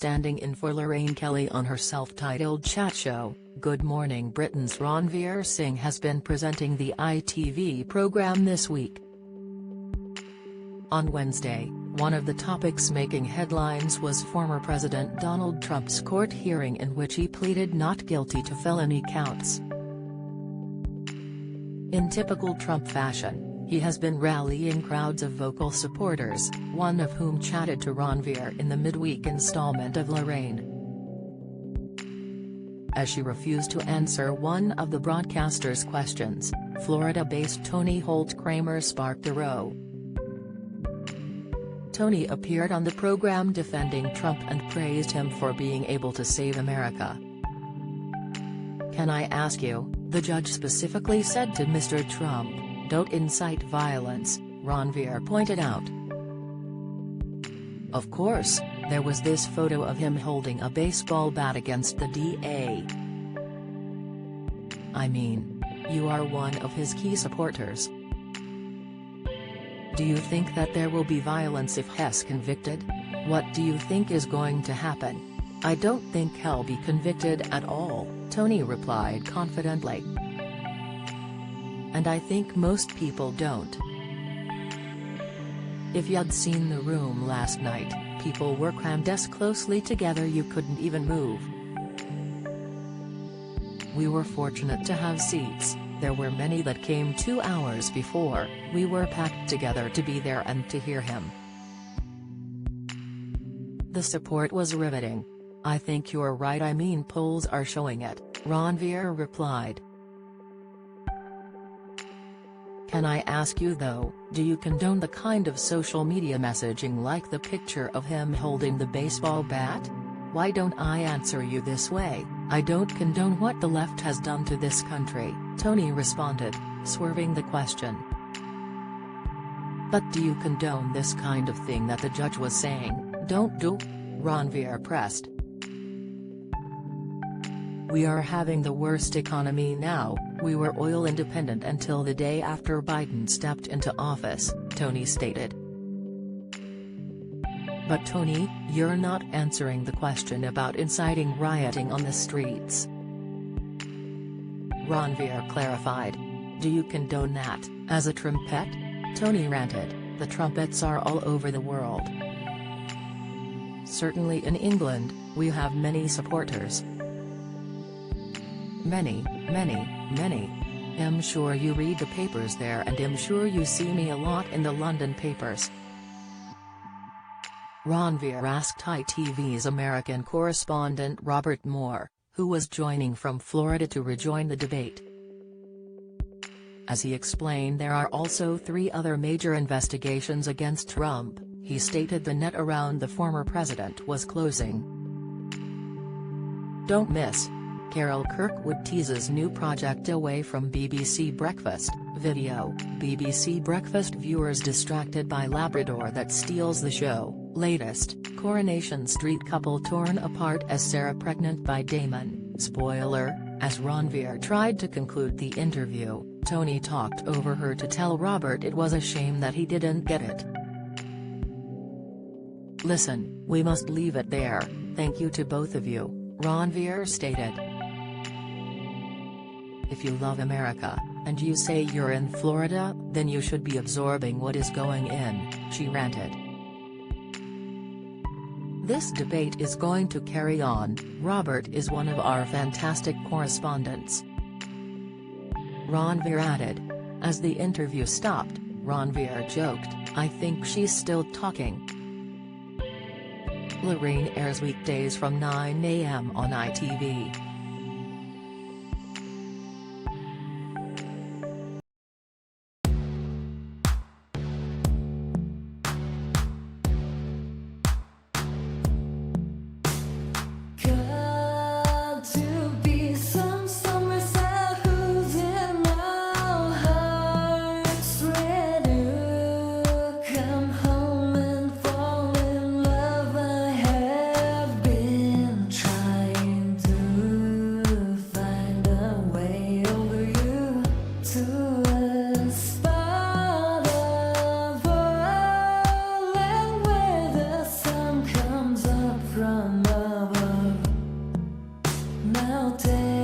standing in for Lorraine Kelly on her self-titled chat show, Good Morning Britain's Ranveer Singh has been presenting the ITV programme this week. On Wednesday, one of the topics making headlines was former President Donald Trump's court hearing in which he pleaded not guilty to felony counts. In typical Trump fashion, he has been rallying crowds of vocal supporters, one of whom chatted to Ranveer in the midweek installment of Lorraine. As she refused to answer one of the broadcaster's questions, Florida-based Tony Holt Kramer sparked a row. Tony appeared on the program defending Trump and praised him for being able to save America. "Can I ask you," the judge specifically said to Mr. Trump, "don't incite violence," Ranveer pointed out. Of course, there was this photo of him holding a baseball bat against the DA. "I mean, you are one of his key supporters. Do you think that there will be violence if he's convicted? What do you think is going to happen?" "I don't think he'll be convicted at all," Tony replied confidently. "And I think most people don't. If you'd seen the room last night, people were crammed as closely together you couldn't even move. We were fortunate to have seats. There were many that came 2 hours before. We were packed together to be there and to hear him. The support was riveting. I think you're right. I mean, polls are showing it," Ranveer replied. "Can I ask you though, do you condone the kind of social media messaging like the picture of him holding the baseball bat? Why don't I answer you this way? I don't condone what the left has done to this country," Tony responded, swerving the question. "But do you condone this kind of thing that the judge was saying, don't do?" Ranveer pressed. "We are having the worst economy now. We were oil independent until the day after Biden stepped into office," Tony stated. "But Tony, you're not answering the question about inciting rioting on the streets," Ranveer clarified. "Do you condone that, as a trumpet?" Tony ranted, "The trumpets are all over the world. Certainly in England, we have many supporters. Many. I'm sure you read the papers there and I'm sure you see me a lot in the London papers." Ranveer asked ITV's American correspondent Robert Moore, who was joining from Florida, to rejoin the debate. As he explained, there are also 3 other major investigations against Trump. He stated the net around the former president was closing. Don't miss. Carol Kirkwood teases new project away from BBC Breakfast video. BBC Breakfast viewers distracted by Labrador that steals the show. Latest, Coronation Street couple torn apart as Sarah pregnant by Damon. Spoiler, as Ranveer tried to conclude the interview, Tony talked over her to tell Robert it was a shame that he didn't get it. "Listen, we must leave it there. Thank you to both of you," Ranveer stated. "If you love America, and you say you're in Florida, then you should be absorbing what is going in," she ranted. "This debate is going to carry on. Robert is one of our fantastic correspondents," Ranveer added. As the interview stopped, Ranveer joked, "I think she's still talking." Lorraine airs weekdays from 9 a.m. on ITV. Trying to mountain.